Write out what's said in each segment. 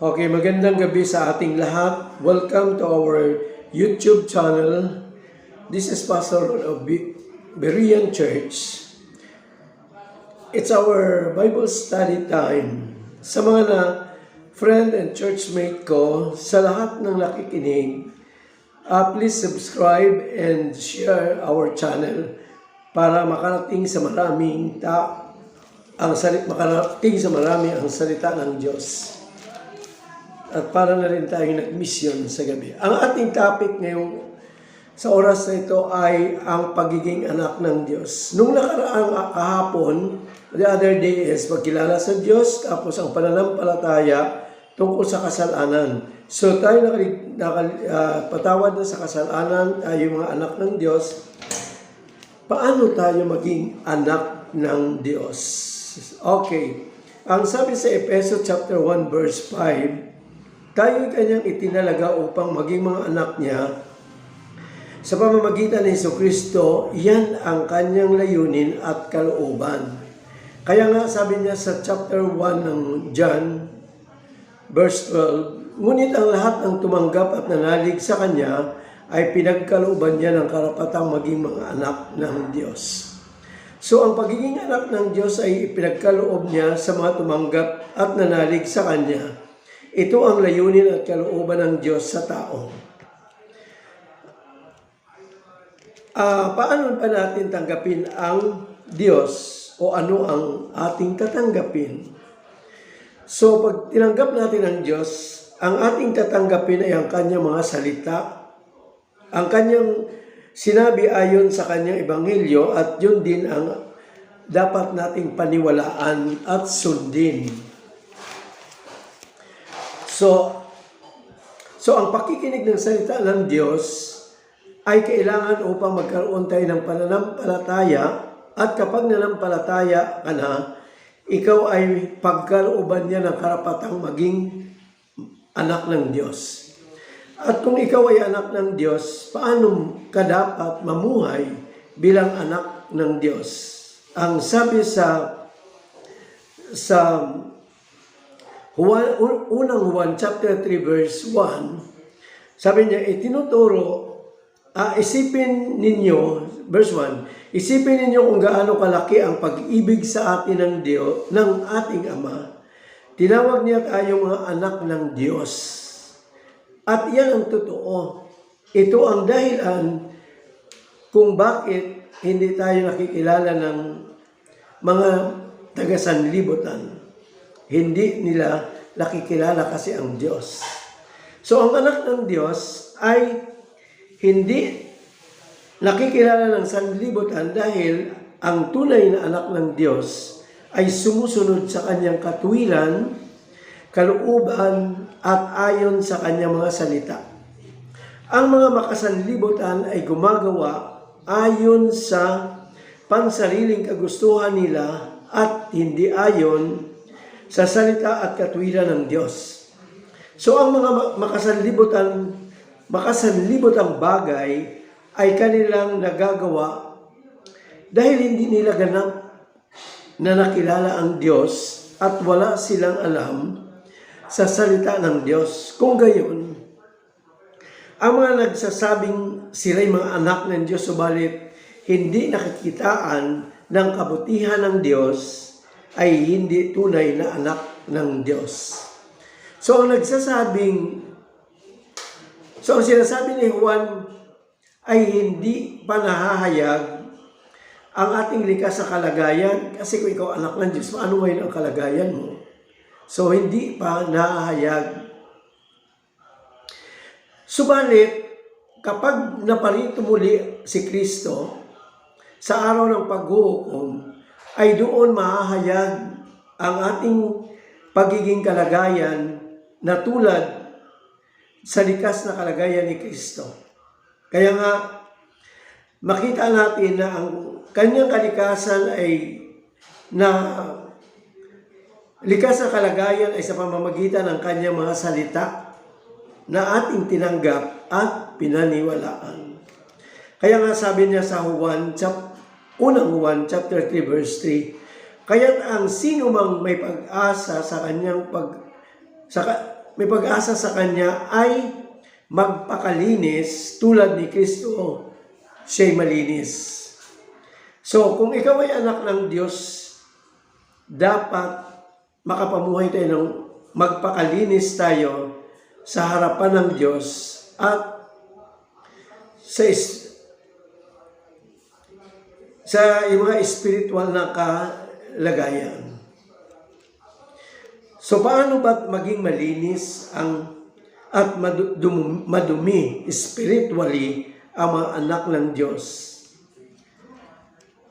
Okay, magandang gabi sa ating lahat. Welcome to our YouTube channel. This is Pastor of Berean Church. It's our Bible study time. Sa mga na friend and churchmate ko, sa lahat ng nakikinig, please subscribe and share our channel para makarating sa maraming ang salita ng Diyos. At para na rin tayong nag-mission sa gabi. Ang ating topic ngayong sa oras na ito ay ang pagiging anak ng Diyos. Nung nakaraang kahapon, the other day is pagkilala sa Diyos, tapos ang pananampalataya tungkol sa kasalanan. So tayo patawad na sa kasalanan, tayo mga anak ng Diyos. Paano tayo maging anak ng Diyos? Okay. Ang sabi sa Efeso chapter 1 verse 5, tayo kanyang itinalaga upang maging mga anak niya sa pamamagitan ng Jesucristo. Yan ang kanyang layunin at kalooban. Kaya nga sabi niya sa chapter 1 ng John verse 12, ngunit ang lahat ng tumanggap at nanalig sa kanya ay pinagkalooban niya ng karapatang maging mga anak ng Diyos. So ang pagiging anak ng Diyos ay ipinagkaloob niya sa mga tumanggap at nanalig sa kanya. Ito ang layunin at kalooban ng Diyos sa tao. Paano pa natin tanggapin ang Diyos o ano ang ating tatanggapin? So pag tinanggap natin ang Diyos, ang ating tatanggapin ay ang kanyang mga salita, ang kanyang sinabi ayon sa kanyang ebanghelyo, at yun din ang dapat nating paniwalaan at sundin. So ang pakikinig ng salita ng Diyos ay kailangan upang magkaroon tayo ng pananampalataya, at kapag nanampalataya ka na, ikaw ay pagkalooban niya ng karapatang maging anak ng Diyos. At kung ikaw ay anak ng Diyos, paano ka dapat mamuhay bilang anak ng Diyos? Ang sabi sa unang Juan chapter 3 verse 1, sabi niya, isipin ninyo, verse 1, isipin ninyo kung gaano kalaki ang pag-ibig sa atin ng Diyos, ng ating Ama. Tinawag niya tayo mga anak ng Diyos. At yan ang totoo. Ito ang dahilan kung bakit hindi tayo nakikilala ng mga taga-sanlibutan. Hindi nila nakikilala kasi ang Diyos. So ang anak ng Diyos ay hindi nakikilala ng sanlibutan dahil ang tunay na anak ng Diyos ay sumusunod sa kanyang katuwiran, kalooban, at ayon sa kanyang mga salita. Ang mga makasanlibutan ay gumagawa ayon sa pansariling kagustuhan nila at hindi ayon sa salita at katuwiran ng Diyos. So ang mga makasanlibutang bagay ay kanilang nagagawa dahil hindi nila ganap na nakilala ang Diyos at wala silang alam sa salita ng Diyos. Kung gayon, ang mga nagsasabing sila'y mga anak ng Diyos, subalit hindi nakikitaan ng kabutihan ng Diyos, ay hindi tunay na anak ng Diyos. So ang sinasabi ni Juan ay hindi pa nahahayag ang ating likas sa kalagayan, kasi kung ikaw anak ng Diyos, ano ngayon ang kalagayan mo? So hindi pa nahahayag. Subalit, kapag naparito muli si Kristo sa araw ng paghuhukom, ay doon mahahayag ang ating pagiging kalagayan na tulad sa likas na kalagayan ni Kristo. Kaya nga, makita natin na ang kanyang kalikasan ay likas na kalagayan ay sa pamamagitan ng kanyang mga salita na ating tinanggap at pinaniwalaan. Kaya nga sabi niya sa unang Juan chapter 3 verse 3, kaya't ang sino mang may pag-asa sa kanyang may pag-asa sa Kanya ay magpakalinis tulad ni Kristo, siya'y malinis. So, kung ikaw ay anak ng Diyos, dapat makapamuhay tayo ng magpakalinis tayo sa harapan ng Diyos at sa mga spiritual na kalagayan. So, paano ba maging malinis at madumi spiritually ang mga anak ng Diyos?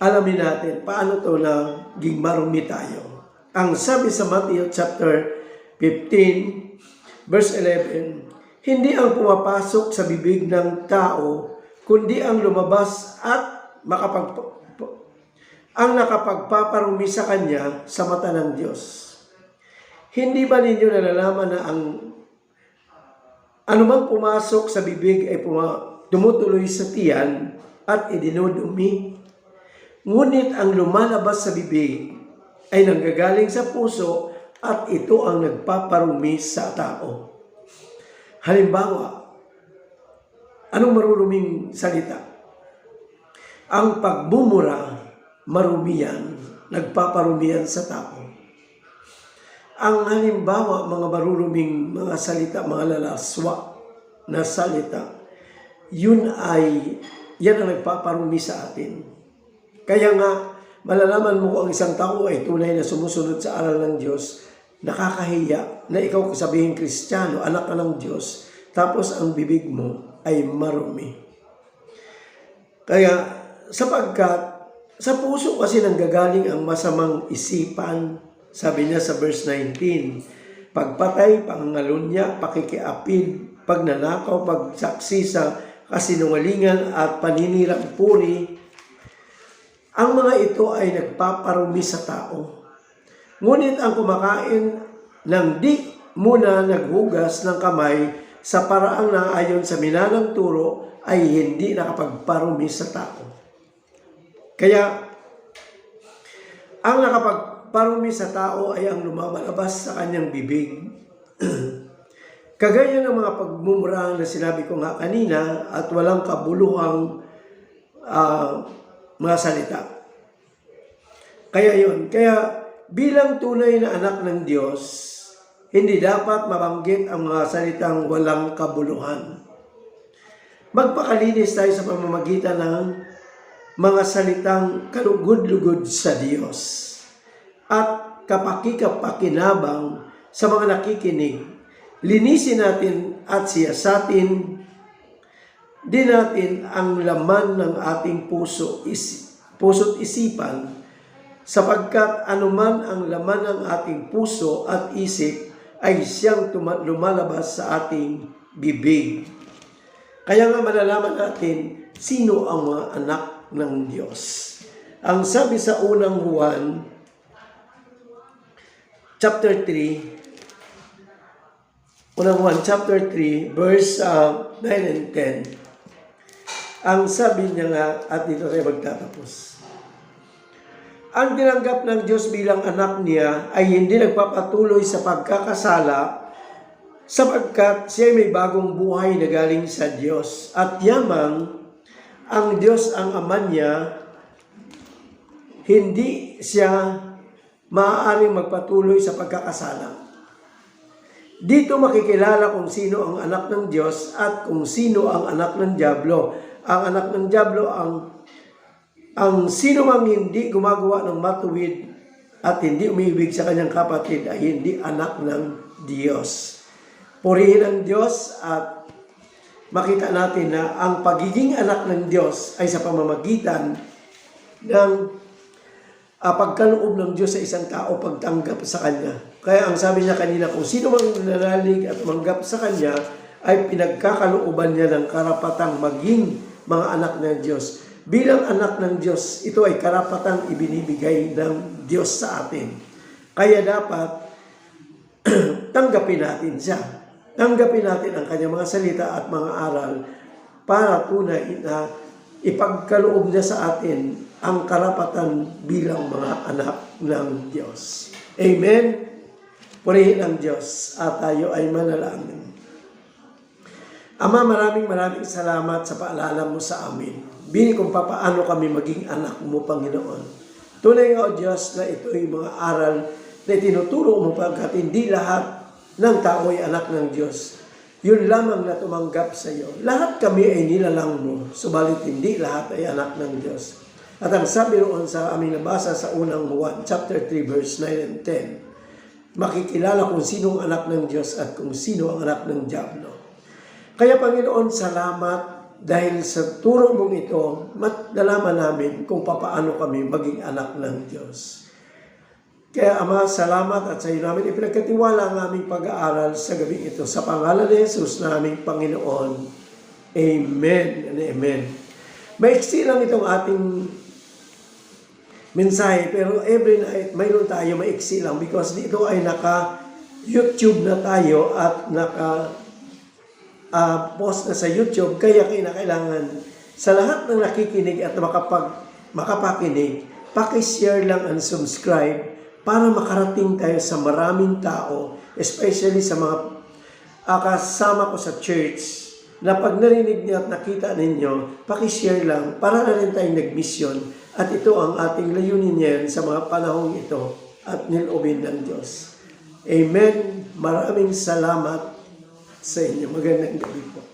Alamin natin, paano ito naging marumi tayo? Ang sabi sa Matthew chapter 15, verse 11, hindi ang pumapasok sa bibig ng tao, kundi ang lumabas at ang nakapagpaparumi sa kanya sa mata ng Diyos. Hindi ba ninyo nalalaman na ang anumang pumasok sa bibig ay tumutuloy sa tiyan at idinudumi? Ngunit ang lumalabas sa bibig ay nanggagaling sa puso at ito ang nagpaparumi sa tao. Halimbawa, anong maruruming salita? Ang pagmumura, marumiyan, nagpaparumiyan sa tao. Ang halimbawa, mga maruruming mga salita, mga lalaswa na salita, yan ang nagpaparumi sa atin. Kaya nga, malalaman mo kung ang isang tao ay tunay na sumusunod sa aral ng Diyos, nakakahiya na ikaw sabihin Kristiyano, anak ka ng Diyos, tapos ang bibig mo ay marumi. Kaya, sapagkat sa puso kasi nanggagaling ang masamang isipan, sabi niya sa verse 19, pagpatay, pangangalunya, pakikiapid, pagnanakaw, pagsaksi sa kasinungalingan at paninirang puri, ang mga ito ay nagpaparumi sa tao. Ngunit ang kumakain ng di muna naghugas ng kamay sa paraang naayon sa minanang turo ay hindi nakapagparumi sa tao. Kaya, ang nakapagparumi sa tao ay ang lumalabas sa kanyang bibig. Kagaya ng mga pagmumura na sinabi ko nga kanina at walang kabuluhang mga salita. Kaya bilang tunay na anak ng Diyos, hindi dapat mabanggit ang mga salitang walang kabuluhan. Magpakalinis tayo sa pamamagitan ng mga salitang kalugod-lugod sa Diyos at kapakikapakinabang sa mga nakikinig. Linisin natin at siyasatin din natin ang laman ng ating puso't isipan, sapagkat anuman ang laman ng ating puso at isip ay siyang lumalabas sa ating bibig. Kaya nga malalaman natin sino ang mga anak ng Diyos. Ang sabi sa unang Juan chapter 3, verse 9 and 10, ang sabi niya nga, at dito tayo magtatapos. Ang tinanggap ng Diyos bilang anak niya ay hindi nagpapatuloy sa pagkakasala, sapagkat siya ay may bagong buhay na galing sa Diyos. At yamang ang Diyos ang ama niya, hindi siya maaaring magpatuloy sa pagkakasala. Dito makikilala kung sino ang anak ng Diyos at kung sino ang anak ng Diablo. Ang anak ng Diablo ang sino mang hindi gumagawa ng matuwid at hindi umibig sa kanyang kapatid ay hindi anak ng Diyos. Purihin ang Diyos at makita natin na ang pagiging anak ng Diyos ay sa pamamagitan ng pagkaloob ng Diyos sa isang tao, pagtanggap sa Kanya. Kaya ang sabi niya kanina, kung sino mang nanalig at manggap sa Kanya, ay pinagkakalooban niya ng karapatang maging mga anak ng Diyos. Bilang anak ng Diyos, ito ay karapatang ibinibigay ng Diyos sa atin. Kaya dapat tanggapin natin siya. Tanggapin natin ang kanyang mga salita at mga aral para tunay na ipagkaloob niya sa atin ang karapatan bilang mga anak ng Diyos. Amen? Purihin ang Diyos at tayo ay manalangin. Ama, maraming salamat sa paalala mo sa amin. Bini kung paano kami maging anak mo, Panginoon. Tunay nga, O Diyos, na ito ay mga aral na tinuturo mo pagkat hindi lahat ng tao ay anak ng Diyos. Yun lamang na tumanggap sa iyo. Lahat kami ay nilalang mo, subalit hindi lahat ay anak ng Diyos. At ang sabi roon sa aming nabasa sa unang Juan, chapter 3, verse 9 and 10, makikilala kung sino ang anak ng Diyos at kung sino ang anak ng Diablo. Kaya Panginoon, salamat dahil sa turo mong ito, nalaman namin kung paano kami maging anak ng Diyos. Kaya Ama, salamat at sa iyo namin ipinagkatiwala ang aming pag-aaral sa gabi ito. Sa pangalan ni Jesus na aming Panginoon. Amen and amen. Maiksi lang itong ating mensahe, pero every night mayroon tayo maiksi lang because dito ay naka-YouTube na tayo at post na sa YouTube, kaya kailangan sa lahat ng nakikinig at makapakinig, paki-share lang and subscribe para makarating tayo sa maraming tao, especially sa mga kasama ko sa church, na pag narinig niyo at nakita ninyo, paki-share lang para na rin tayong nag-mission. At ito ang ating layunin niyan sa mga panahong ito at nilobin ng Diyos. Amen. Maraming salamat sa inyo. Magandang gabi po.